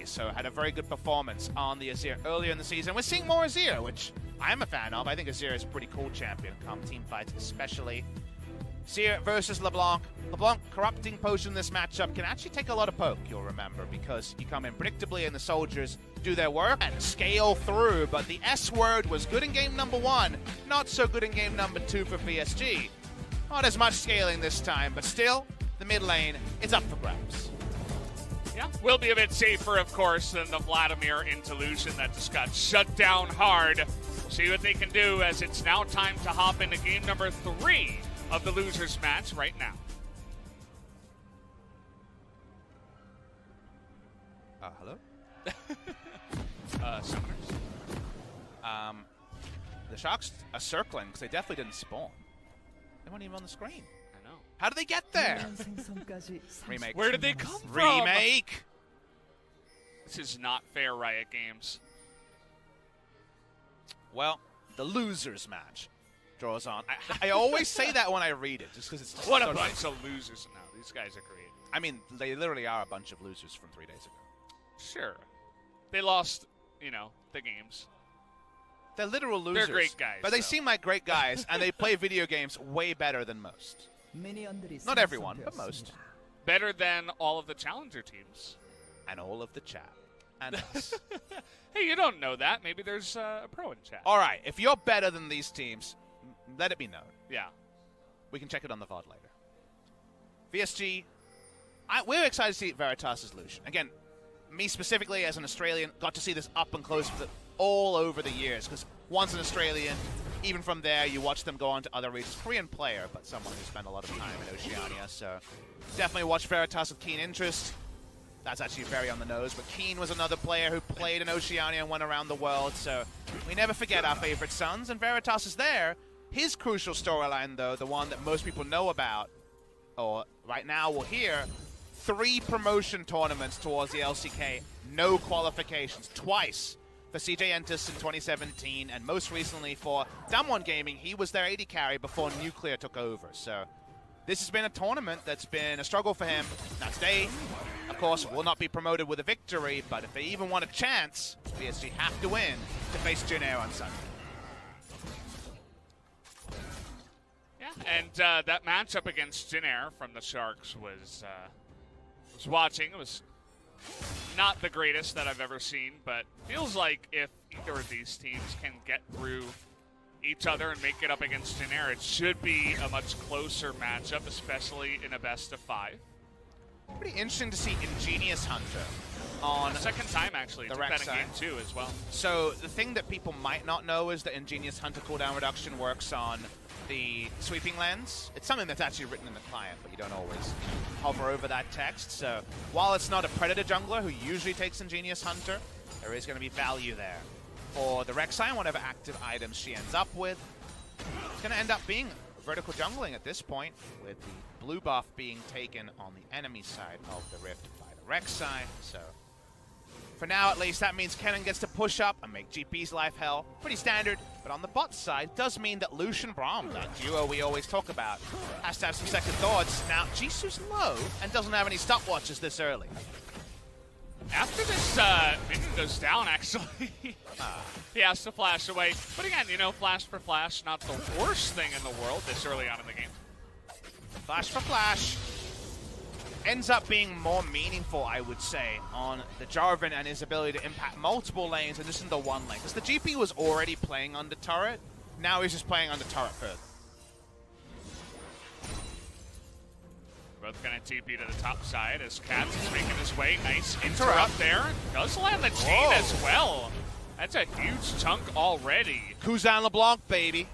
So had a very good performance on the Azir earlier in the season. We're seeing more Azir, which I'm a fan of. I think Azir is a pretty cool champion, come team fights especially. Azir versus LeBlanc. LeBlanc corrupting potion in this matchup can actually take a lot of poke, you'll remember, because you come in predictably and the soldiers do their work and scale through, but the S word was good in game number 1, not so good in game number 2 for VSG. Not as much scaling this time, but still, the mid lane is up for grabs. Yeah, will be a bit safer, of course, than the Vladimir Intolution that just got shut down hard. We'll see what they can do as it's now time to hop into game number 3 of the losers match right now. Hello? Summoners. The Sharks are circling because they definitely didn't spawn. They weren't even on the screen. I know. How did they get there? Remake. Where did they come from? Remake. This is not fair, Riot Games. Well, the losers match draws on. I always say that when I read it, just because it's just What a bunch of losers. No, these guys are great. I mean, they literally are a bunch of losers from 3 days ago. Sure. They lost, the games. They're literal losers. They're great guys. But they seem like great guys, and they play video games way better than most. Not everyone, but most. Better than all of the challenger teams. And all of the chat. And us. Hey, you don't know that. Maybe there's a pro in chat. All right, if you're better than these teams, let it be known. Yeah. We can check it on the VOD later. VSG, we're excited to see Veritas' Lucian. Again, me specifically as an Australian, got to see this up and close with it all over the years, because once an Australian, even from there, you watch them go on to other regions. Korean player, but someone who spent a lot of time in Oceania, so definitely watch Veritas with keen interest. That's actually very on the nose, but Keen was another player who played in Oceania and went around the world, so we never forget our favorite sons, and Veritas is there. His crucial storyline, though, the one that most people know about, or right now will hear, 3 promotion tournaments towards the LCK, no qualifications, twice for CJ Entus in 2017, and most recently for Damwon Gaming. He was their AD carry before Nuclear took over, so this has been a tournament that's been a struggle for him. Now today, of course, will not be promoted with a victory, but if they even want a chance, VSG have to win to face Jin Air on Sunday. Yeah, and that matchup against Jin Air from the Sharks was watching. It was not the greatest that I've ever seen, but feels like if either of these teams can get through each other and make it up against Jin Air, it should be a much closer matchup, especially in a best-of-5. Pretty interesting to see Ingenious Hunter on second time, actually. The Took that in Rek'Sai. game 2 as well. So the thing that people might not know is that Ingenious Hunter cooldown reduction works on the sweeping lens. It's something that's actually written in the client, but you don't always hover over that text. So while it's not a Predator jungler who usually takes Ingenious Hunter, there is going to be value there for the Rek'Sai and whatever active items she ends up with. It's going to end up being vertical jungling at this point, with the blue buff being taken on the enemy side of the rift by the Rek'Sai. So for now, at least, that means Kennen gets to push up and make GP's life hell. Pretty standard, but on the bot side, does mean that Lucian Braum, that duo we always talk about, has to have some second thoughts. Now, Jisoo's low and doesn't have any stopwatches this early. After this minion goes down, actually, he has to flash away. But again, flash for flash, not the worst thing in the world this early on in the game. Flash for flash. Ends up being more meaningful, I would say, on the Jarvan and his ability to impact multiple lanes and just in the one lane. Because the GP was already playing under turret. Now he's just playing under turret further. Both going to TP to the top side as Cats is making his way. Nice interrupt there. Does land the chain as well. That's a huge chunk already. Kuzan LeBlanc, baby.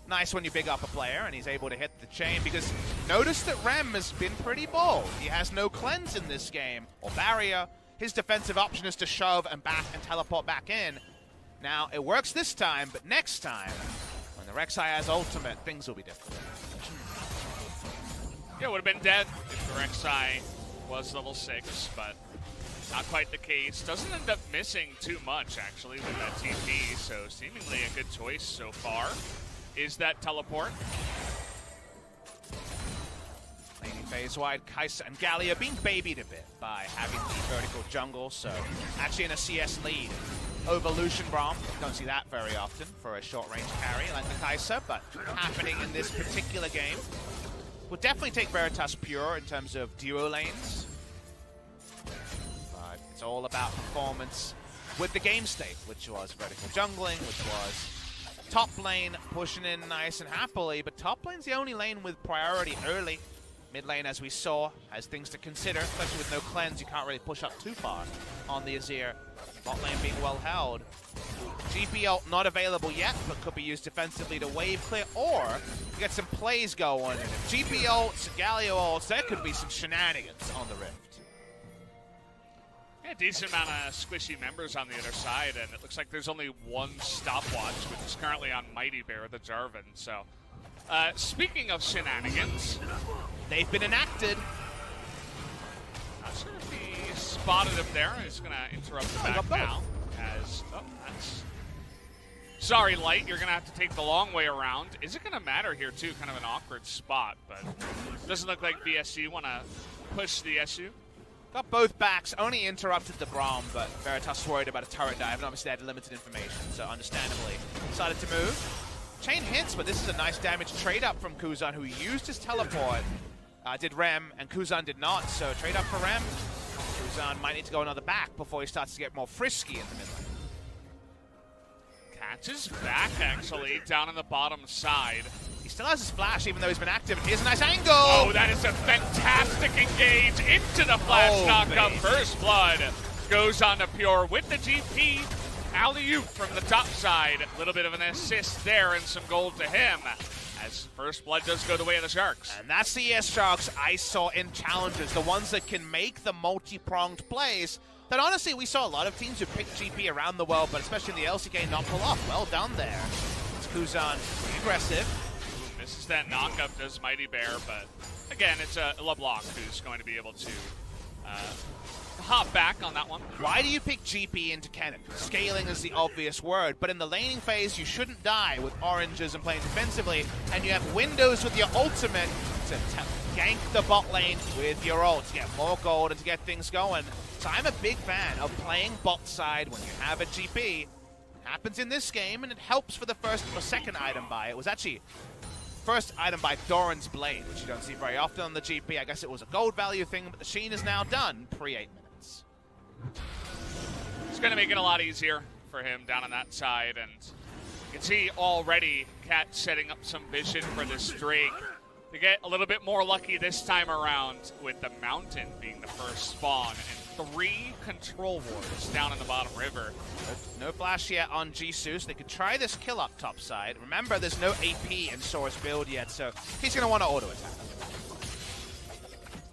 Nice when you big up a player and he's able to hit the chain, because notice that Rem has been pretty bold. He has no cleanse in this game, or barrier. His defensive option is to shove and back and teleport back in. Now, it works this time, but next time, when the Rek'Sai has ultimate, things will be different. Yeah, would have been dead if the Rek'Sai was level 6, but not quite the case. Doesn't end up missing too much, actually, with that TP, so seemingly a good choice so far is that teleport. Laning Phase wide, Kai'Sa and Galio being babied a bit by having the vertical jungle, so actually in a CS lead over Lucian Braum. Don't see that very often for a short-range carry like the Kai'Sa, but happening in this particular game. Will definitely take Veritas pure in terms of duo lanes, but it's all about performance with the game state, which was vertical jungling, which was top lane pushing in nice and happily, but top lane's the only lane with priority early. Mid lane, as we saw, has things to consider, especially with no cleanse. You can't really push up too far on the Azir. Bot lane being well held. GP ult not available yet, but could be used defensively to wave clear, or get some plays going. And if GP ults, Galio ults, there could be some shenanigans on the Rift. Yeah, decent amount of squishy members on the other side, and it looks like there's only one stopwatch, which is currently on Mighty Bear, the Jarvan. So, speaking of shenanigans, they've been enacted. Not sure if he spotted him there. He's going to interrupt the back now. Sorry, Light, you're going to have to take the long way around. Is it going to matter here, too? Kind of an awkward spot, but doesn't look like VSG want to push the SU. Got both backs, only interrupted the Braum, but Veritas worried about a turret dive, and obviously they had limited information, so understandably decided to move. Chain hits, but this is a nice damage trade-up from Kuzan, who used his teleport. Did Rem, and Kuzan did not, so trade up for Rem. Kuzan might need to go another back before he starts to get more frisky in the mid lane. Catches back, actually, down on the bottom side. He still has his flash, even though he's been active. Here's a nice angle! Oh, that is a fantastic engage into the flash knockup. First blood goes on to Pure with the GP. Alley-oop from the top side. A little bit of an assist there and some gold to him, as first blood does go the way of the Sharks. And that's the ES Sharks I saw in challenges, the ones that can make the multi-pronged plays that honestly we saw a lot of teams who pick GP around the world, but especially in the LCK, not pull off. Well done there. It's Kuzan, aggressive. Misses that knockup, does Mighty Bear, but again, it's a LeBlanc who's going to be able to hop back on that one. Why do you pick GP into Cannon? Scaling is the obvious word, but in the laning phase, you shouldn't die with oranges and playing defensively, and you have windows with your ultimate to gank the bot lane with your ult to get more gold and to get things going. So I'm a big fan of playing bot side when you have a GP. It happens in this game, and it helps for the first or second item buy. It was actually first item by Doran's Blade, which you don't see very often on the GP. I guess it was a gold value thing, but the Sheen is now done pre-8 minutes. It's going to make it a lot easier for him down on that side, and you can see already Cat setting up some vision for this Drake to get a little bit more lucky this time around, with the Mountain being the first spawn and 3 control wards down in the bottom river. No flash yet on Jisoo, so they could try this kill up top side. Remember, there's no AP in Sora's build yet, so he's going to want to auto attack.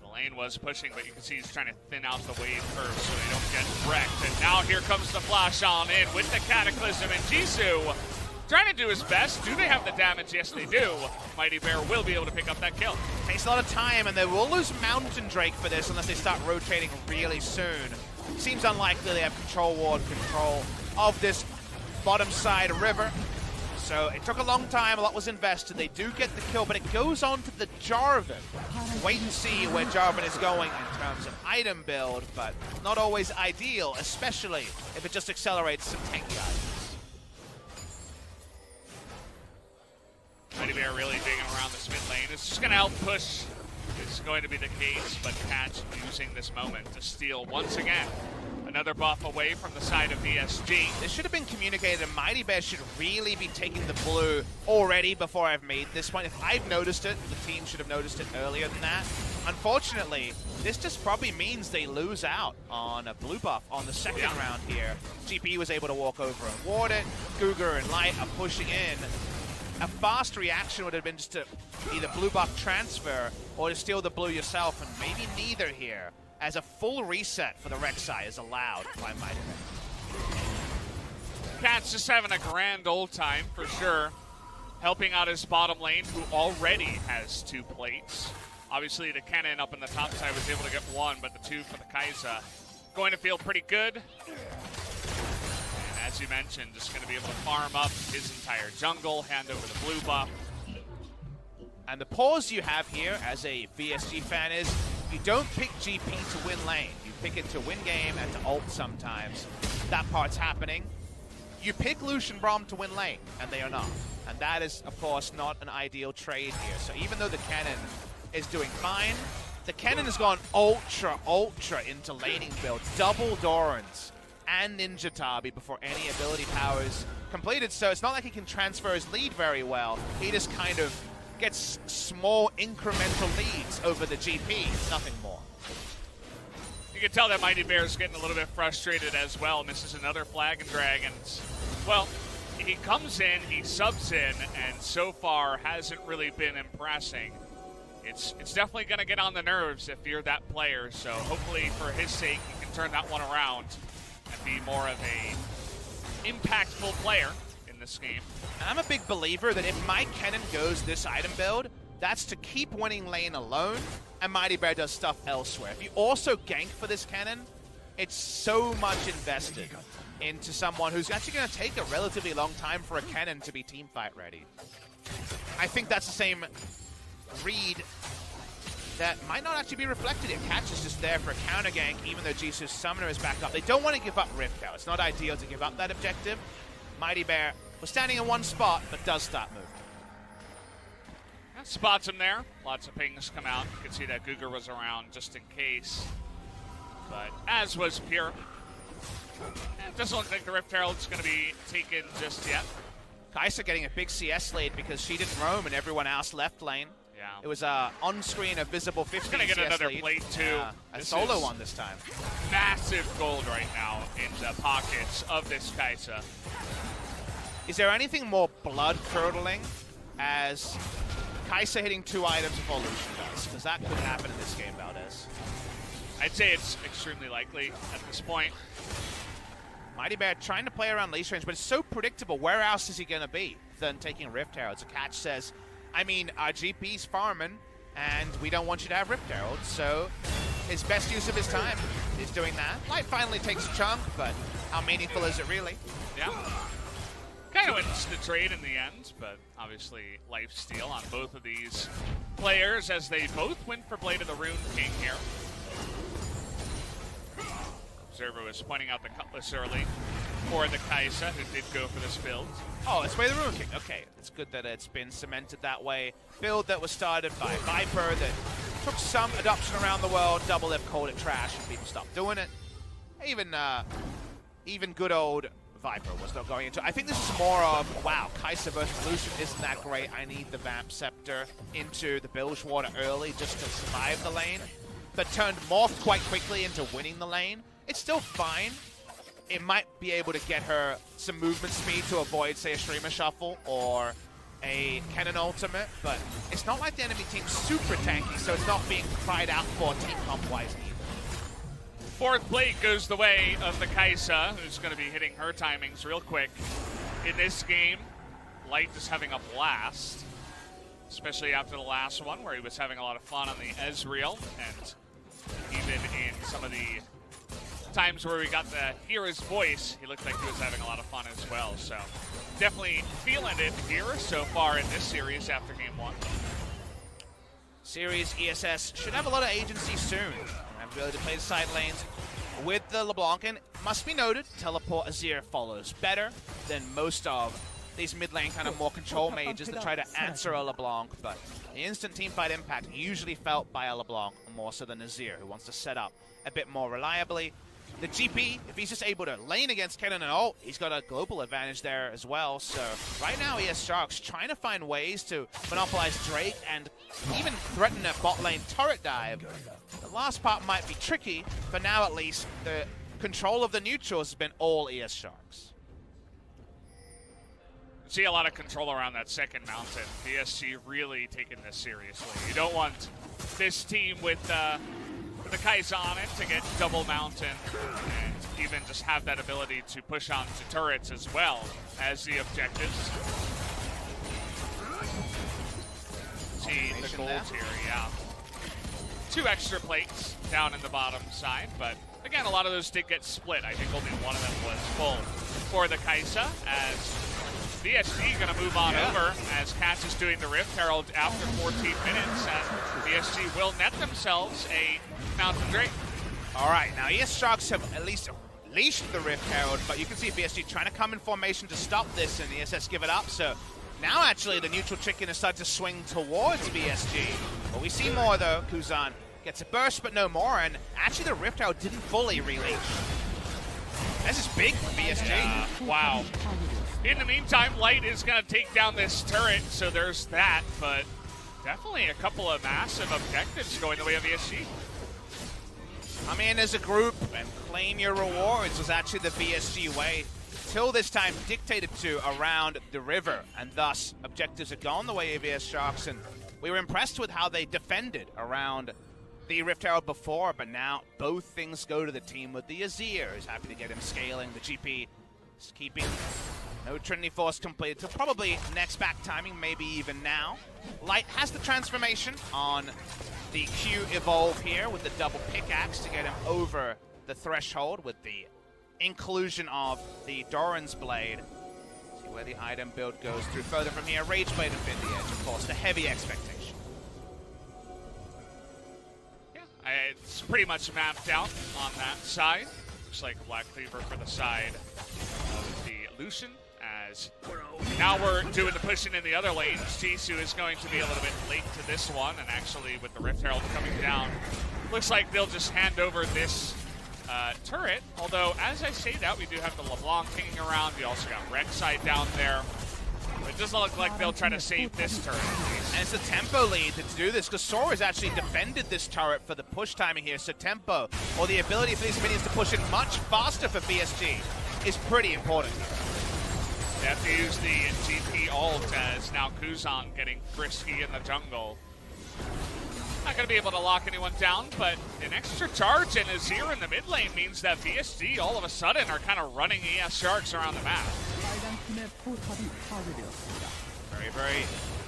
The lane was pushing, but you can see he's trying to thin out the wave first so they don't get wrecked. And now here comes the flash on in with the Cataclysm, and Jisoo trying to do his best. Do they have the damage? Yes, they do. Mighty Bear will be able to pick up that kill. Takes a lot of time, and they will lose Mountain Drake for this unless they start rotating really soon. Seems unlikely they have control ward control of this bottom side river. So it took a long time, a lot was invested. They do get the kill, but it goes on to the Jarvan. Wait and see where Jarvan is going in terms of item build, but not always ideal, especially if it just accelerates some tanky items. Mighty Bear really digging around this mid lane. It's just going to help push. It's going to be the case, but Catch using this moment to steal once again another buff away from the side of VSG. This should have been communicated, and Mighty Bear should really be taking the blue already before I've made this one. If I've noticed it, the team should have noticed it earlier than that. Unfortunately, this just probably means they lose out on a blue buff on the second round here. GP was able to walk over and ward it. Cougar and Light are pushing in. A fast reaction would have been just to either blue buff transfer or to steal the blue yourself, and maybe neither here, as a full reset for the Rek'Sai is allowed by Mighty Bear. Cat's just having a grand old time for sure, helping out his bottom lane, who already has 2 plates. Obviously, the Kennen up in the top side was able to get 1, but the 2 for the Kai'Sa going to feel pretty good. As you mentioned, just going to be able to farm up his entire jungle, hand over the blue buff. And the pause you have here as a VSG fan is you don't pick GP to win lane. You pick it to win game and to ult sometimes. That part's happening. You pick Lucian Braum to win lane, and they are not. And that is, of course, not an ideal trade here. So even though the Kennen is doing fine, the Kennen has gone ultra into laning builds. Double Dorans and Ninja Tabi before any ability powers completed. So it's not like he can transfer his lead very well. He just kind of gets small incremental leads over the GP, nothing more. You can tell that Mighty Bear is getting a little bit frustrated as well. Misses another flag and dragons. Well, he comes in, he subs in, and so far hasn't really been impressing. It's definitely going to get on the nerves if you're that player, so hopefully for his sake he can turn that one around and be more of a impactful player in this game. And I'm a big believer that if my Kennen goes this item build, that's to keep winning lane alone, and Mighty Bear does stuff elsewhere. If you also gank for this Kennen, it's so much invested into someone who's actually going to take a relatively long time for a Kennen to be teamfight ready. I think that's the same read that might not actually be reflected here. Catch is just there for a counter gank, even though Jesus Summoner is back up. They don't want to give up Rift out. It's not ideal to give up that objective. Mighty Bear was standing in one spot, but does start moving. That spots him there. Lots of pings come out. You can see that Guger was around just in case. But as was Pure. It doesn't look like the Rift Herald's going to be taken just yet. Kai'Sa getting a big CS lead because she didn't roam and everyone else left lane. Yeah. It was on-screen a visible 15 She's going to get CS another lead. plate too. A solo one this time. Massive gold right now in the pockets of this Kai'Sa. Is there anything more blood-curdling as Kai'Sa hitting 2 items before Lucian does? Because that could happen in this game, Valdez. I'd say it's extremely likely at this point. Mighty Bear trying to play around leash range, but it's so predictable. Where else is he going to be than taking Rift Heralds? A Catch says, I mean, our GP's farming, and we don't want you to have Rift Heralds, so his best use of his time is doing that. Light finally takes a chunk, but how meaningful is it really? Yeah. Kind of wins the trade in the end, but obviously life steal on both of these players as they both went for Blade of the Rune King here. Observer was pointing out the Cutlass early for the Kai'Sa, who did go for this build. Oh, it's Blade of the Rune King. Okay, it's good that it's been cemented that way. Build that was started by Viper that took some adoption around the world. Double F called it trash and people stopped doing it. Even good old Viper was not going into it. I think this is more of, wow, Kai'Sa versus Lucian isn't that great. I need the Vamp Scepter into the Bilgewater early just to survive the lane. But turned morphed quite quickly into winning the lane. It's still fine. It might be able to get her some movement speed to avoid, say, a Streamer Shuffle or a Kennen ultimate, but it's not like the enemy team's super tanky, so it's not being cried out for team comp-wise either. Fourth plate goes the way of the Kai'Sa, who's going to be hitting her timings real quick. In this game, Light is having a blast, especially after the last one where he was having a lot of fun on the Ezreal, and even in some of the times where we got to hear his voice, he looked like he was having a lot of fun as well. So definitely feeling it here so far in this series after game 1. Series ESS should have a lot of agency soon. And have ability to play the side lanes with the LeBlanc. And must be noted, Teleport Azir follows better than most of these mid lane kind of more control mages that try to answer a LeBlanc. But the instant teamfight impact usually felt by a LeBlanc more so than Azir, who wants to set up a bit more reliably. The GP, if he's just able to lane against Kennen and ult, he's got a global advantage there as well. So right now, ES Sharks trying to find ways to monopolize Drake and even threaten a bot lane turret dive. The last part might be tricky, but now at least the control of the neutrals has been all ES Sharks. See a lot of control around that second mountain. VSG really taking this seriously. You don't want this team with the Kai'Sa on it to get double mountain and even just have that ability to push onto turrets as well as the objectives. See the gold here, yeah. 2 extra plates down in the bottom side, but again, a lot of those did get split. I think only one of them was full for the Kai'Sa as VSG going to move on over as Catch is doing the Rift Herald after 14 minutes, and VSG will net themselves a Mountain Drake. All right, now ES Sharks have at least leashed the Rift Herald, but you can see VSG trying to come in formation to stop this, and ESS give it up. So now actually the neutral chicken is starting to swing towards VSG. But we see more though. Kuzan gets a burst, but no more, and actually the Rift Herald didn't fully release. This is big for VSG. Wow. In the meantime, Light is going to take down this turret, so there's that, but definitely a couple of massive objectives going the way of VSG. Come in as a group and claim your rewards was actually the VSG way. Till this time dictated to around the river, and thus objectives have gone the way of ES Sharks, and we were impressed with how they defended around the Rift Herald before, but now both things go to the team with the Azir, who's happy to get him scaling. The GP is keeping no Trinity Force completed till probably next back timing, maybe even now. Light has the transformation on the Q evolve here with the double pickaxe to get him over the threshold with the inclusion of the Doran's Blade. See where the item build goes through further from here. Rage Blade and Fin the Edge, of course, the heavy expectation. It's pretty much mapped out on that side. Looks like Black Cleaver for the side of the Lucian, as now we're doing the pushing in the other lanes. Jisoo is going to be a little bit late to this one, and actually with the Rift Herald coming down, looks like they'll just hand over this turret. Although, as I say that, we do have the LeBlanc hanging around. We also got Rek'Sai down there. It doesn't look like they'll try to save this turret. And it's a tempo lead to do this, because Sora has actually defended this turret for the push timing here. So tempo, or the ability for these minions to push it much faster for VSG, is pretty important. They have to use the GP ult, as now Kuzan getting frisky in the jungle. Not going to be able to lock anyone down, but an extra charge and Azir in the mid lane means that VSG all of a sudden are kind of running ES Sharks around the map. Very, very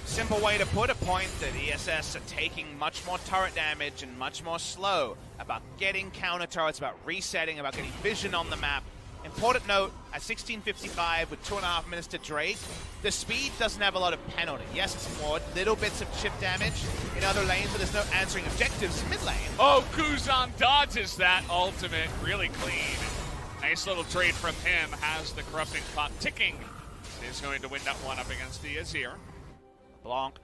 simple way to put a point that ESS are taking much more turret damage and much more slow about getting counter turrets, about resetting, about getting vision on the map. Important note, at 16:55 with 2.5 minutes to Drake, the speed doesn't have a lot of penalty. Yes, it's more little bits of chip damage in other lanes, but there's no answering objectives in mid lane. Oh, Kuzan dodges that ultimate really clean. Nice little trade from him, has the corrupting clock ticking. Is going to win that one up against the Azir. Blanc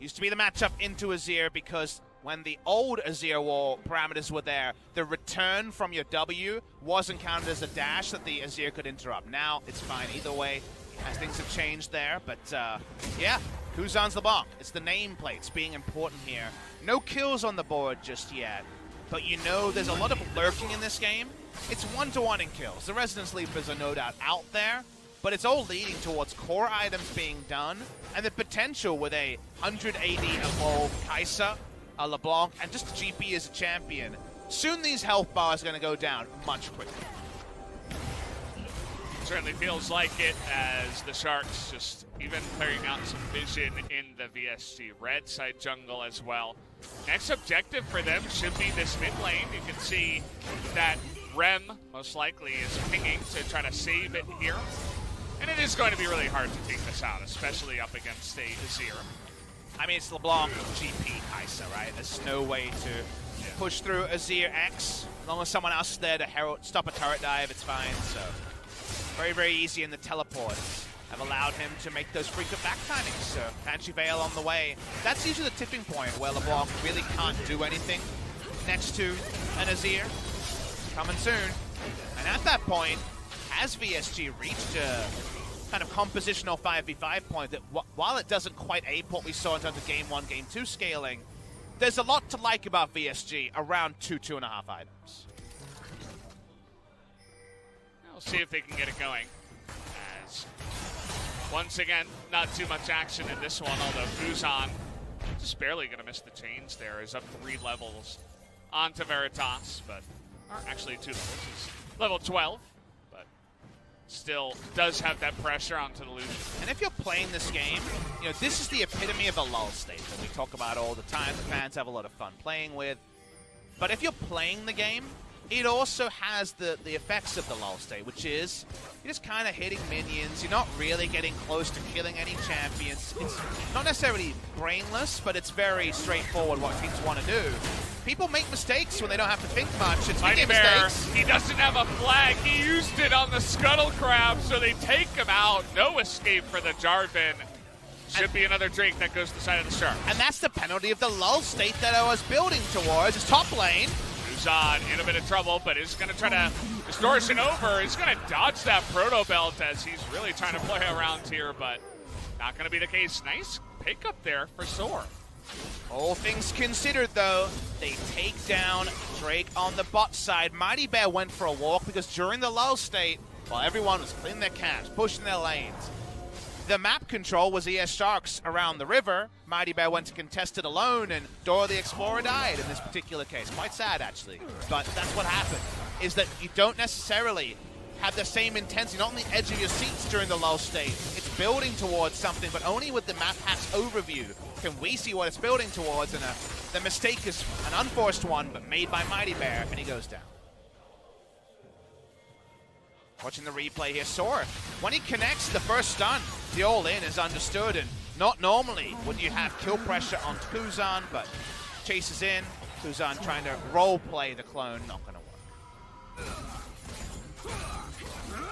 used to be the matchup into Azir, because when the old Azir wall parameters were there, the return from your W wasn't counted as a dash that the Azir could interrupt. Now it's fine either way, as things have changed there. But yeah, Kuzan's LeBlanc. It's the nameplates being important here. No kills on the board just yet, but you know there's a lot of lurking in this game. It's 1-to-1 in kills. The Resonance Leapers are no doubt out there, but it's all leading towards core items being done, and the potential with a 100 AD evolved Kai'Sa, a LeBlanc, and just GP as a champion. Soon these health bars are going to go down much quicker. Certainly feels like it, as the Sharks just even clearing out some vision in the VSG red side jungle as well. Next objective for them should be this mid lane. You can see that Rem most likely is pinging to try to save it here. And it is going to be really hard to take this out, especially up against a Azir. I mean, it's LeBlanc GP Kai'Sa, right? There's no way to push through Azir X. As long as someone else is there to stop a turret dive, it's fine. So very, very easy, and the teleports have allowed him to make those frequent back timings. So Banshee Veil on the way. That's usually the tipping point where LeBlanc really can't do anything next to an Azir. Coming soon. And at that point, has VSG reached a kind of compositional 5v5 point that while it doesn't quite ape what we saw in terms of Game 1, Game 2 scaling, there's a lot to like about VSG around 2.5 items. We'll see if they can get it going. As once again, not too much action in this one, although Kuzan just barely going to miss the chains there. Is up 3 levels onto Veritas, but actually 2 levels. He's level 12. Still does have that pressure onto the Lucian. And if you're playing this game, you know, this is the epitome of a lull state that we talk about all the time. The fans have a lot of fun playing with. But if you're playing the game, it also has the effects of the lull state, which is you're just kind of hitting minions. You're not really getting close to killing any champions. It's not necessarily brainless, but it's very straightforward what teams want to do. People make mistakes when they don't have to think much. It's Mighty making Bear, mistakes. he doesn't have a flag. He used it on the Scuttle Crab, so they take him out. No escape for the Jarvan. Should be another Drake that goes to the side of the shark. And that's the penalty of the lull state that I was building towards. It's top lane. Kuzan in a bit of trouble, but is going to try to distortion over. He's going to dodge that Proto Belt as he's really trying to play around here, but not going to be the case. Nice pick up there for Soar. All things considered, though, they take down Drake on the bot side. Mighty Bear went for a walk because during the lull state, while everyone was cleaning their camps, pushing their lanes, the map control was ES Sharks around the river. Mighty Bear went to contest it alone, and Dora the Explorer died in this particular case. Quite sad, actually. But that's what happened, is that you don't necessarily have the same intensity, not on the edge of your seats during the lull state. It's building towards something, but only with the map hack's overview can we see what it's building towards, and the mistake is an unforced one, but made by Mighty Bear, and he goes down. Watching the replay here, Soar, when he connects the first stun, the all-in is understood, and not normally would you have kill pressure on Kuzan, but chases in. Kuzan trying to role-play the clone, not going to work.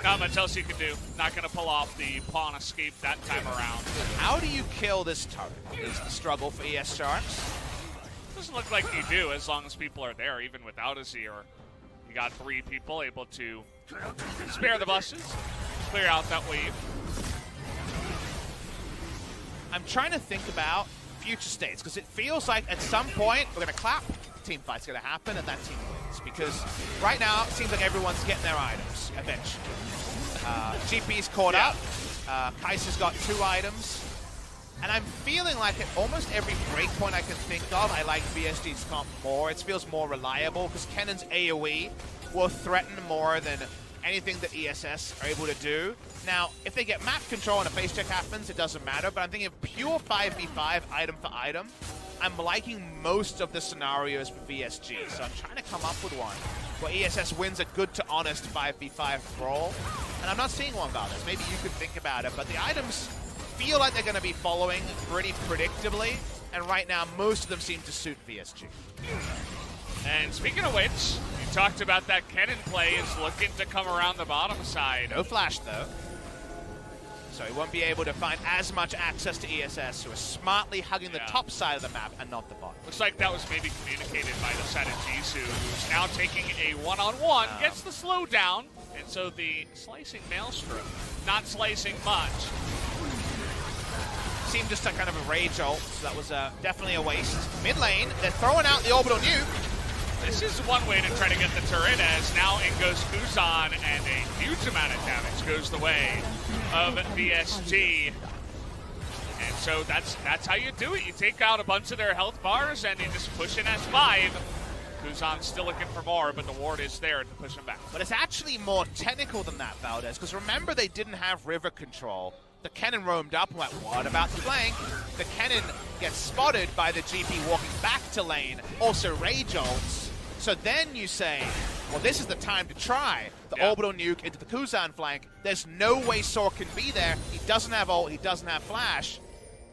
Not much else you can do. Not going to pull off the pawn escape that time around. How do you kill this target is the struggle for ES Sharks. Doesn't look like you do as long as people are there, even without a Zero. You got 3 people able to spare the buses, clear out that wave. I'm trying to think about future states, because it feels like at some point we're going to clap, team fight's going to happen, and that team wins. Because right now it seems like everyone's getting their items eventually. GP's caught up. Kaiser's got 2 items. And I'm feeling like at almost every breakpoint I can think of, I like VSG's comp more. It feels more reliable because Kennen's AoE will threaten more than anything that ESS are able to do. Now, if they get map control and a face check happens, it doesn't matter, but I'm thinking of pure 5v5 item for item. I'm liking most of the scenarios for VSG, so I'm trying to come up with one where ESS wins a good to honest 5v5 brawl. And I'm not seeing one about this. Maybe you could think about it, but the items feel like they're going to be following pretty predictably, and right now most of them seem to suit VSG. And speaking of which, you talked about that Kennen play is looking to come around the bottom side. No flash though, so he won't be able to find as much access to ESS, who is smartly hugging the top side of the map and not the bottom. Looks like that was maybe communicated by the side of Jisoo, who's now taking a one-on-one, gets the slowdown, and so the slicing Maelstrom, not slicing much. Seemed just a kind of a rage ult, so that was definitely a waste. Mid lane, they're throwing out the orbital nuke. This is one way to try to get the turret, as now in goes Kuzan, and a huge amount of damage goes the way of VSG. And so that's how you do it. You take out a bunch of their health bars, and you just push in S5. Kuzan's still looking for more, but the ward is there to push him back. But it's actually more technical than that, Valdez, because remember they didn't have river control. The Kennen roamed up and went, what about the flank? The Kennen gets spotted by the GP walking back to lane, also rage ults. So then you say, well, this is the time to try the orbital nuke into the Kuzan flank. There's no way Soar can be there. He doesn't have ult, he doesn't have flash.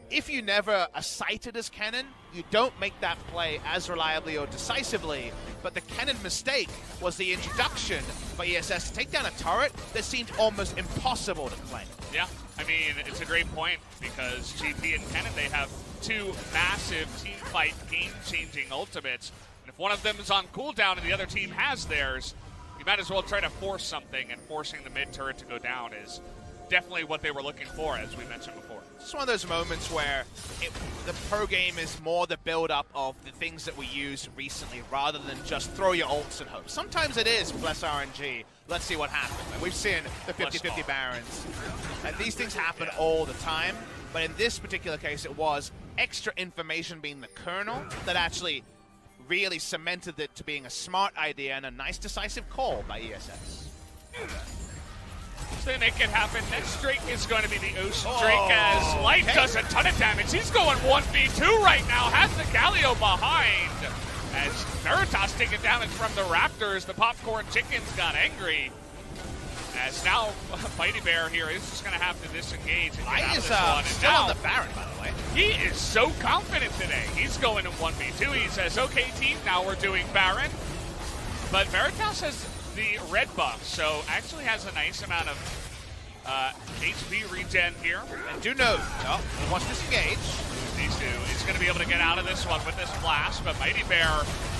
If you never are sighted as Kennen, you don't make that play as reliably or decisively. But the Kennen mistake was the introduction for ESS to take down a turret that seemed almost impossible to claim. Yeah, I mean, it's a great point because GP and Kennen, they have 2 massive team fight game-changing ultimates. And if one of them is on cooldown and the other team has theirs, you might as well try to force something, and forcing the mid turret to go down is definitely what they were looking for, as we mentioned before. It's one of those moments where the pro game is more the build-up of the things that we used recently rather than just throw your ults and hope. Sometimes it is, bless RNG, let's see what happens. Like we've seen the 50-50 Barons. And these things happen all the time, but in this particular case it was extra information being the kernel that actually really cemented it to being a smart idea and a nice decisive call by ESS. So they make it happen. Next Drake is going to be the Ocean Drake, as Light does a ton of damage. He's going 1v2 right now, has the Galio behind. As Veritas taking damage from the Raptors, the Popcorn Chickens got angry. As now Mighty Bear here is just going to have to disengage and get out of this one. Still now, on the Baron, by the way. He is so confident today. He's going in 1v2. He says, okay, team, now we're doing Baron. But Veritas has the red buff, so actually has a nice amount of HP regen here. And do note, he wants to disengage. These two is going to be able to get out of this one with this blast, but Mighty Bear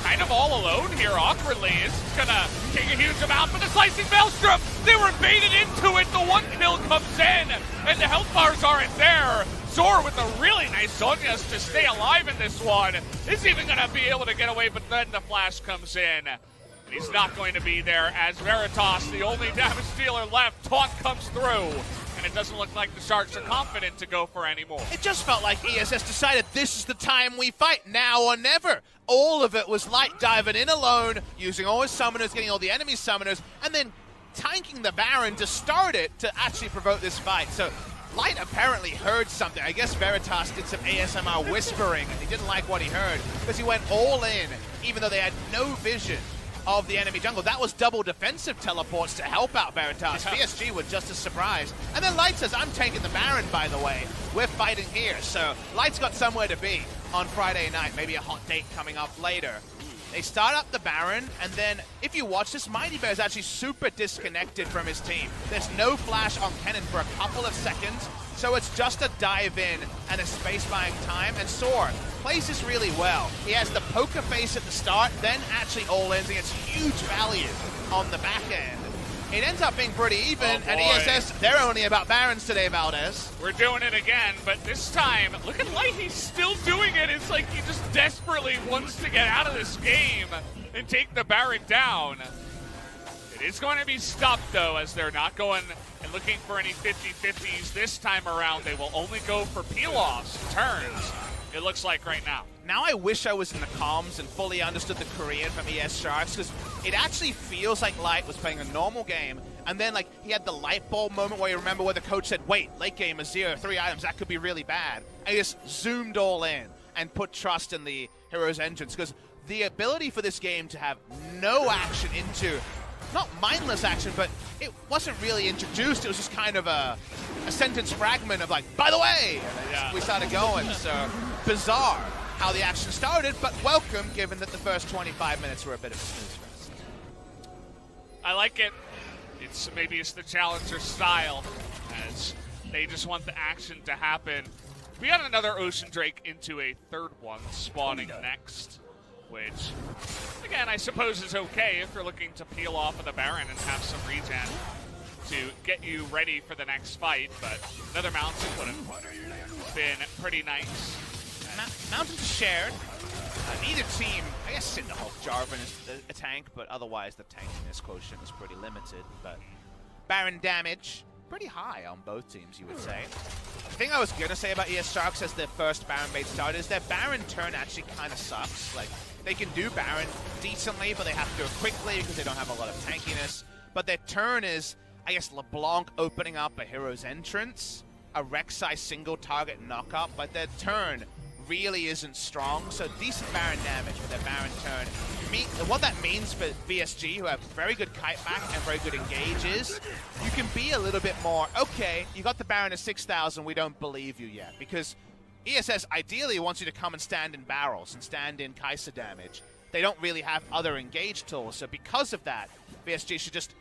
kind of all alone here awkwardly is going to take a huge amount, but the Slicing Maelstrom, they were baited into it. The one kill comes in, and the health bars aren't there. Zor with a really nice Zhonya's to stay alive in this one. Is even going to be able to get away, but then the flash comes in. And he's not going to be there as Veritas, the only damage dealer left, taunt comes through. And it doesn't look like the Sharks are confident to go for any more. It just felt like ESS decided this is the time we fight, now or never. All of it was Light diving in alone, using all his summoners, getting all the enemy summoners, and then tanking the Baron to start it to actually provoke this fight. So Light apparently heard something. I guess Veritas did some ASMR whispering, and he didn't like what he heard, because he went all in, even though they had no vision of the enemy jungle. That was double defensive teleports to help out Veritas. Yeah. VSG were just as surprised. And then Light says, I'm taking the Baron, by the way. We're fighting here. So Light's got somewhere to be on Friday night. Maybe a hot date coming up later. They start up the Baron, and then if you watch this, Mighty Bear is actually super disconnected from his team. There's no flash on Kennen for a couple of seconds, so it's just a dive in and a space buying time, and Soar plays this really well. He has the poker face at the start, then actually all-ins and gets huge value on the back end. It ends up being pretty even, and ESS, they're only about Barons today, Valdez. We're doing it again, but this time, look at Light, he's still doing it. It's like he just desperately wants to get out of this game and take the Baron down. It is going to be stopped, though, as they're not going and looking for any 50-50s this time around. They will only go for peel-offs, turns, it looks like right now. Now I wish I was in the comms and fully understood the Korean from ES Sharks, because it actually feels like Light was playing a normal game, and then like he had the light bulb moment where you remember where the coach said, wait, late game is 0-3 items, that could be really bad. And he just zoomed all in and put trust in the hero's entrance, because the ability for this game to have no action into, not mindless action, but it wasn't really introduced. It was just kind of a sentence fragment of like, by the way, and we started going. So bizarre how the action started, but welcome, given that the first 25 minutes were a bit of a snooze fest. I like it. Maybe it's the challenger style, as they just want the action to happen. We got another Ocean Drake into a third one spawning next, which, again, I suppose is okay if you're looking to peel off of the Baron and have some regen to get you ready for the next fight, but another Mountain would have been pretty nice. Mountains are shared. Neither team, I guess Cinderhulk Jarvan is a tank, but otherwise the tankiness quotient is pretty limited. But Baron damage, pretty high on both teams, you would say. The thing I was going to say about ES Sharks as their first Baron bait started is their Baron turn actually kind of sucks. Like, they can do Baron decently, but they have to do it quickly because they don't have a lot of tankiness. But their turn is, I guess, LeBlanc opening up a hero's entrance, a Rek'Sai single target knockup, but their turn really isn't strong, so decent Baron damage with their Baron turn. What that means for VSG, who have very good kite back and very good engage, is you can be a little bit more, okay, you got the Baron at 6,000, we don't believe you yet, because ESS ideally wants you to come and stand in barrels and stand in Kai'Sa damage. They don't really have other engage tools, so because of that, VSG should just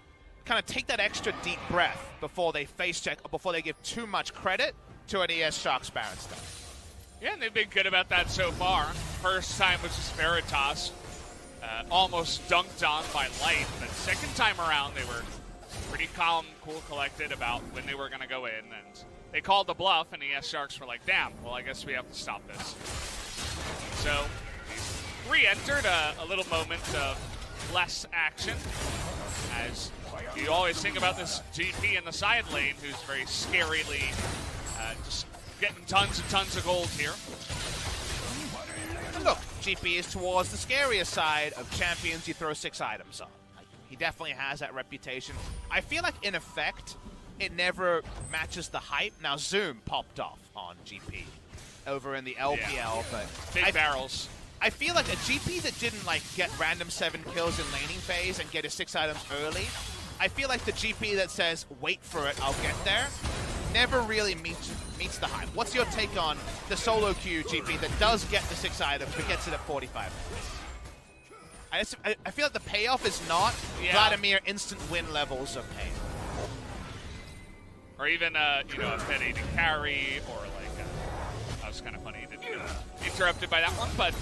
kind of take that extra deep breath before they face check, or before they give too much credit to an ES Sharks Baron stuff. Yeah, and they've been good about that so far. First time was just Veritas, almost dunked on by Light. But second time around, they were pretty calm, cool, collected about when they were going to go in. And they called the bluff, and the ES Sharks were like, damn, well, I guess we have to stop this. So, re-entered a little moment of less action, as you always think about this GP in the side lane, who's very scarily just getting tons and tons of gold here. And look, GP is towards the scarier side of champions you throw 6 items on. Like, he definitely has that reputation. I feel like, in effect, it never matches the hype. Now, Zoom popped off on GP over in the LPL, but big barrels. I feel like a GP that didn't like get random 7 kills in laning phase and get his 6 items early, I feel like the GP that says, wait for it, I'll get there, never really meets the hype. What's your take on the solo queue GP that does get the 6 items but gets it at 45 minutes? I feel like the payoff is not Vladimir instant win levels of pain. Or even, you know, a Fed aiding carry, or like, that was kind of funny. Didn't get interrupted by that one, but,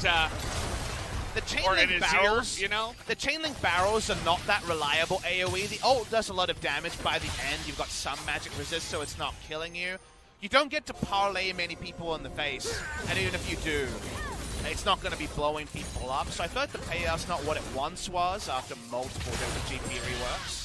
the chain or link in his barrels, ear, you know? The chain link barrels are not that reliable AoE. The ult does a lot of damage by the end. You've got some magic resist, so it's not killing you. You don't get to parlay many people in the face, and even if you do, it's not going to be blowing people up. So I feel like the payoff's not what it once was after multiple different GP reworks.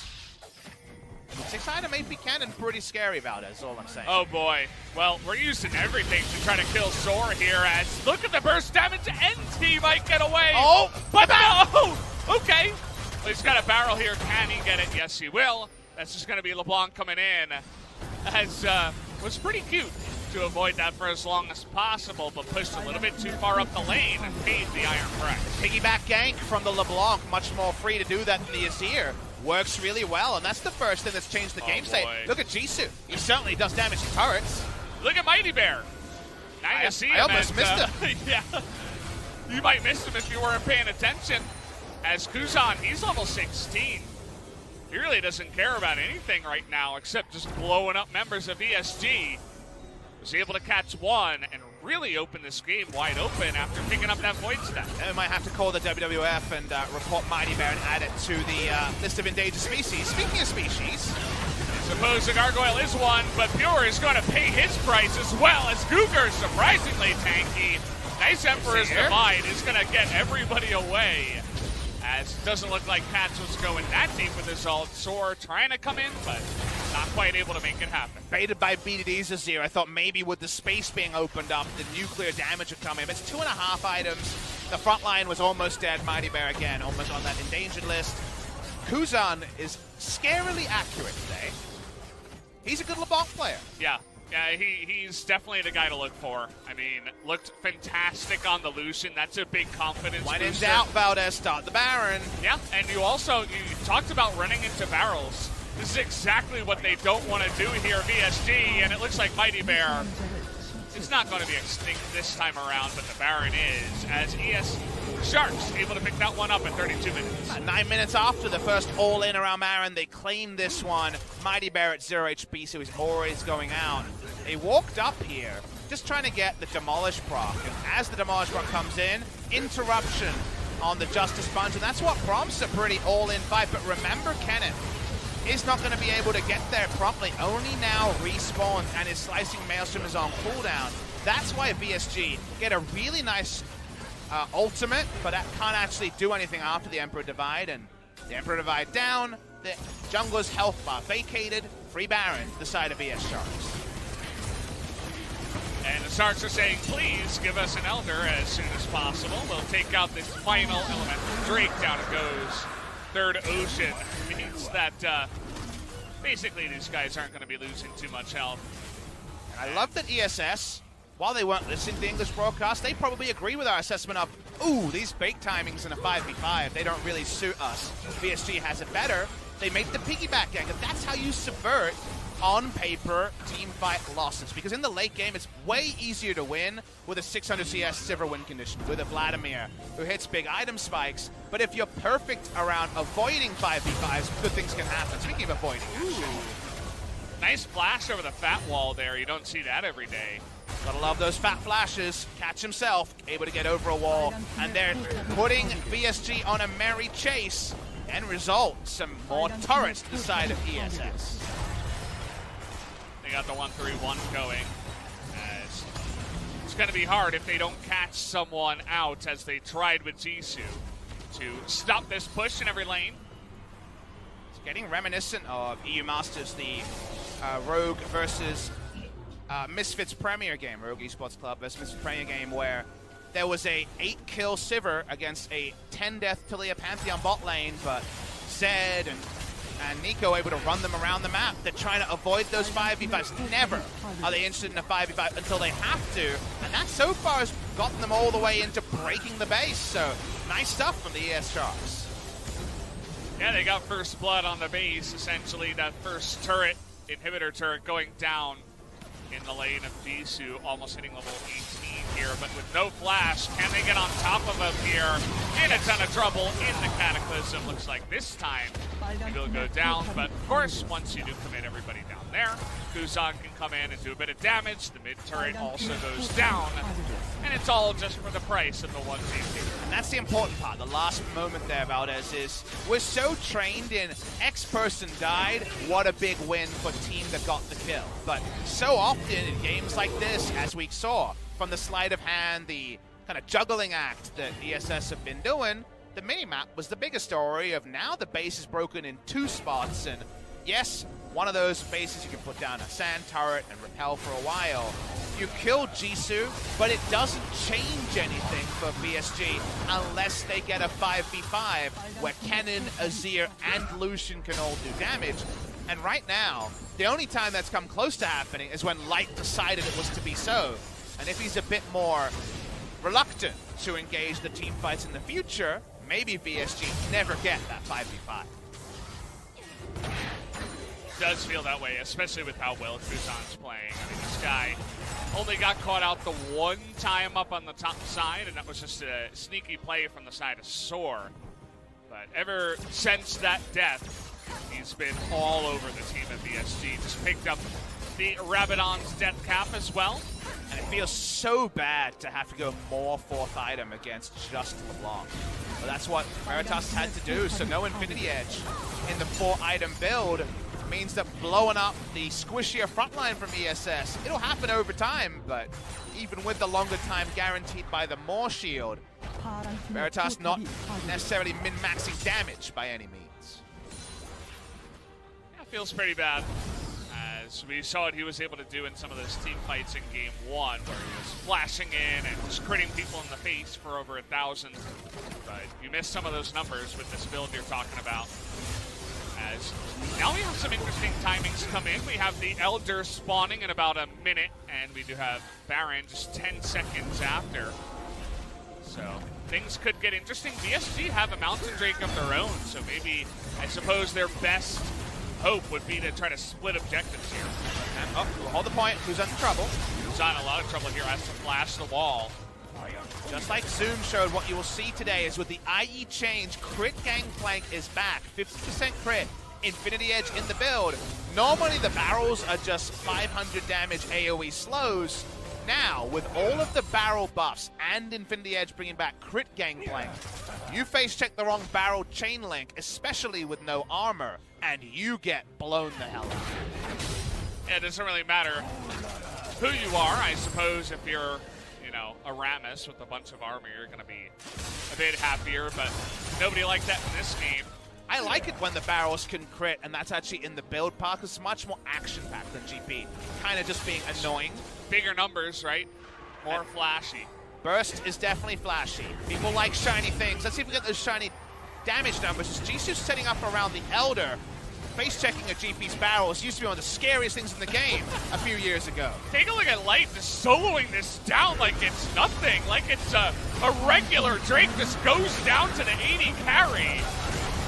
6 item AP cannon, pretty scary, Valdez, is all I'm saying. Oh boy. Well, we're using everything to try to kill Zor here, as look at the burst damage, NT might get away. Oh! But no! Okay. Well, he's got a barrel here. Can he get it? Yes, he will. That's just going to be LeBlanc coming in. As was pretty cute to avoid that for as long as possible, but pushed a little bit too far up the lane and paid the Iron Price. Piggyback gank from the LeBlanc, much more free to do that than the Azir. Works really well, and that's the first thing that's changed the game state. Look at Jisoo. He certainly does damage to turrets. Look at Mighty Bear. Now you see him. I almost missed him. Yeah. You might miss him if you weren't paying attention. As Kuzan, he's level 16. He really doesn't care about anything right now except just blowing up members of VSG. Was able to catch one and really open this game wide open after picking up that void stack. And we might have to call the WWF and report Mighty Bear and add it to the list of endangered species. Speaking of species, I suppose the Gargoyle is one, but Pure is going to pay his price as well, as Cougar surprisingly tanky. Nice Emperor's Divide is going to get everybody away, as it doesn't look like Pats was going that deep with his ult. Zor trying to come in, but not quite able to make it happen. Baited by BDD's Azir. I thought maybe with the space being opened up, the nuclear damage would come in. But it's 2.5 items. The front line was almost dead. Mighty Bear again, almost on that endangered list. Kuzan is scarily accurate today. He's a good LeBlanc player. Yeah. Yeah, he's definitely the guy to look for. I mean, looked fantastic on the Lucian. That's a big confidence When in booster. doubt, Valdez, start the Baron. Yeah, and you talked about running into barrels. This is exactly what they don't want to do here, VSG, and it looks like Mighty Bear. It's not going to be extinct this time around, but the Baron is, as ES Sharks able to pick that one up in 32 minutes. 9 minutes after the first all-in around Baron, they claim this one. Mighty Bear at 0 HP, so he's always going out. They walked up here, just trying to get the Demolish proc, and as the Demolish proc comes in, interruption on the Justice Sponge, and that's what prompts a pretty all-in fight. But remember, Kenneth is not going to be able to get there promptly. Only now respawns, and his Slicing Maelstrom is on cooldown. That's why VSG get a really nice ultimate, but that can't actually do anything after the Emperor Divide. And the Emperor Divide down, the jungler's health bar vacated, free Baron to the side of VS Sharks. And the Sharks are saying, please give us an Elder as soon as possible. We'll take out this final elemental Drake. Down it goes. Third Ocean means that basically these guys aren't going to be losing too much health. And I love that ESS, while they weren't listening to the English broadcast, they probably agree with our assessment of, ooh, these bait timings in a 5v5, they don't really suit us. VSG has it better. They make the piggyback gank, and that's how you subvert, on paper, team fight losses. Because in the late game, it's way easier to win with a 600 CS Sivir win condition, with a Vladimir who hits big item spikes. But if you're perfect around avoiding 5v5s, good things can happen. Speaking of avoiding, Nice flash over the fat wall there. You don't see that every day. gotta love those fat flashes. Catch himself, able to get over a wall, and they're putting VSG on a merry chase. End result, some more turrets to the side of ESS. They got the 1-3-1 going. As it's going to be hard if they don't catch someone out, as they tried with Jisoo to stop this push in every lane. It's getting reminiscent of EU Masters, the Rogue versus Misfits Premier game, Rogue Esports Club versus Misfits Premier game, where there was a 8-kill Sivir against a 10-death Taliyah Pantheon bot lane, but Zed and Nico able to run them around the map. They're trying to avoid those 5v5s. Never are they interested in a 5v5 until they have to, and And that so far has gotten them all the way into breaking the base. So nice stuff from the ES Sharks. Yeah, they got first blood on the base. Essentially, that first turret, inhibitor turret, going down in the lane of Jisoo, almost hitting level 18 here, but with no flash, can they get on top of him here? In a ton of trouble in the Cataclysm. Looks like this time he'll go down, but of course, once you do commit everybody down there, Kuzan can come in and do a bit of damage. The mid turret also goes down, and it's all just for the price of the 1v2. And that's the important part. The last moment there, Valdez, is we're so trained in X person died, what a big win for team that got the kill. But so often in games like this, as we saw, from the sleight of hand, the kind of juggling act that ESS have been doing, the minimap was the biggest story of now the base is broken in 2 spots, and yes, one of those bases you can put down a sand turret and repel for a while. You kill Jisoo, but it doesn't change anything for VSG unless they get a 5v5 where Kennen, Azir, and Lucian can all do damage. And right now, the only time that's come close to happening is when Light decided it was to be so. And if he's a bit more reluctant to engage the team fights in the future, maybe VSG never get that 5v5. Does feel that way, especially with how well Kuzan's playing. I mean, this guy only got caught out the one time up on the top side, and that was just a sneaky play from the side of Soar. But ever since that death, he's been all over the team at VSG. Just picked up the Rabadon's death cap as well. And it feels so bad to have to go more 4th item against just LeBlanc. But that's what Veritas had to do, so no Infinity Edge in the 4-item build means that blowing up the squishier frontline from ESS, it'll happen over time, but even with the longer time guaranteed by the Maw Shield, Veritas not necessarily min-maxing damage by any means. Yeah, feels pretty bad. As we saw what he was able to do in some of those team fights in Game 1, where he was flashing in and just critting people in the face for over 1,000. But you missed some of those numbers with this build you're talking about. As now we have some interesting timings come in. We have the Elder spawning in about a minute, and we do have Baron just 10 seconds after. So things could get interesting. VSG have a Mountain Drake of their own, so maybe, I suppose, their best hope would be to try to split objectives here. And hold the point. Who's in trouble? Who's in a lot of trouble here, has to flash the wall. Just like Zoom showed, what you will see today is with the IE change, crit gangplank is back. 50% crit, Infinity Edge in the build. Normally the barrels are just 500 damage AoE slows. Now, with all of the barrel buffs and Infinity Edge bringing back crit gangplank, you face check the wrong barrel chain link, especially with no armor, and you get blown the hell out. Yeah, it doesn't really matter who you are. I suppose if you're, a Rammus with a bunch of armor, you're going to be a bit happier, but nobody liked that in this game. I like it when the barrels can crit, and that's actually in the build part, because it's much more action-packed than GP. Kind of just being annoying. Bigger numbers, right? More flashy. Burst is definitely flashy. People like shiny things. Let's see if we get those shiny damage numbers. Jisoo's setting up around the Elder. Face-checking a GP's barrels used to be one of the scariest things in the game a few years ago. Take a look at Light just soloing this down like it's nothing, like it's a regular Drake just goes down to the 80 carry.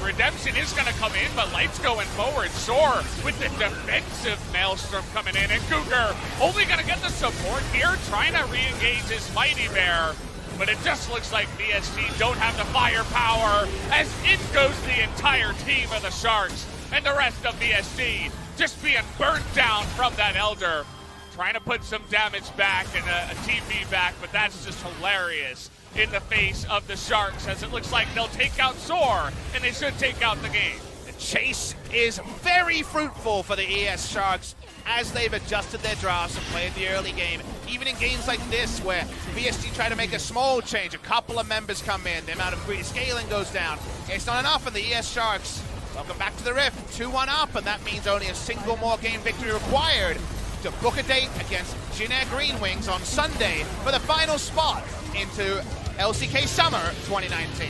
Redemption is going to come in, but Light's going forward. Soar with the defensive Maelstrom coming in, and Cougar only going to get the support here, trying to re-engage his Mighty Bear. But it just looks like VSG don't have the firepower, as in goes the entire team of the Sharks. And the rest of VSG just being burnt down from that Elder. Trying to put some damage back and a TP back, but that's just hilarious in the face of the Sharks, as it looks like they'll take out Soar, and they should take out the game. The chase is very fruitful for the ES Sharks as they've adjusted their drafts and played the early game. Even in games like this, where VSG try to make a small change, a couple of members come in, the amount of scaling goes down. It's not enough, and the ES Sharks, welcome back to the Rift, 2-1 up, and that means only a single more game victory required to book a date against Jin Air Green Wings on Sunday for the final spot into LCK Summer 2019.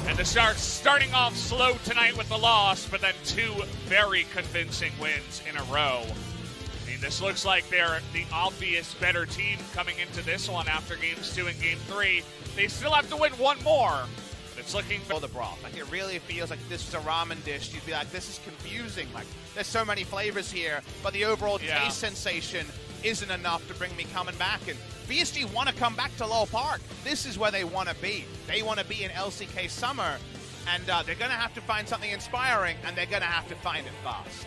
And the Sharks starting off slow tonight with the loss, but then 2 very convincing wins in a row. I mean, this looks like they're the obvious better team coming into this one after games 2 and game 3. They still have to win one more. But it's looking for the broth. Like, it really feels like this is a ramen dish. You'd be like, this is confusing. Like, there's so many flavors here, but the overall taste sensation isn't enough to bring me coming back. And VSG want to come back to Lowell Park. This is where they want to be. They want to be in LCK Summer, and they're going to have to find something inspiring, and they're going to have to find it fast.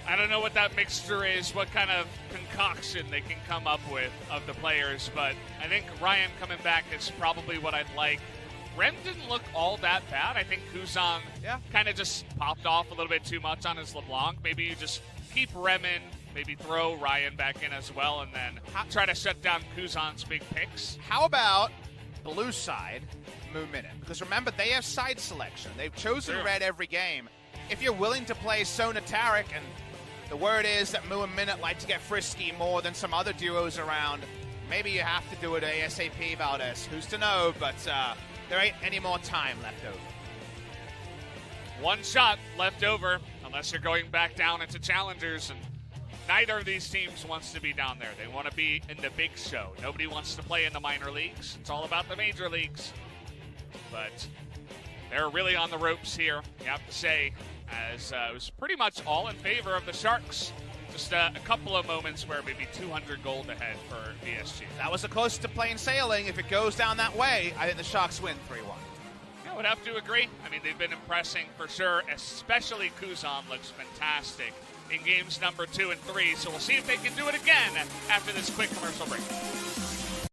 I don't know what that mixture is, what kind of concoction they can come up with of the players, but I think Ryan coming back is probably what I'd like. Rem didn't look all that bad. I think Kuzan kind of just popped off a little bit too much on his LeBlanc. Maybe you just keep Rem in, maybe throw Ryan back in as well, and then try to shut down Kuzan's big picks. How about blue side, Moon Minute? Because remember, they have side selection. They've chosen red every game. If you're willing to play Sona Tarek, and the word is that Moo and Minute like to get frisky more than some other duos around, maybe you have to do it ASAP, Valdez. Who's to know, but there ain't any more time left over. One shot left over, unless you're going back down into challengers, and neither of these teams wants to be down there. They want to be in the big show. Nobody wants to play in the minor leagues. It's all about the major leagues. But they're really on the ropes here, you have to say, as it was pretty much all in favor of the Sharks. Just a couple of moments where maybe 200 gold ahead for VSG. That was the closest to plain sailing. If it goes down that way, I think the Sharks win 3-1. I would have to agree. I mean, they've been impressing for sure, especially Kuzan looks fantastic in games number 2 and 3. So we'll see if they can do it again after this quick commercial break.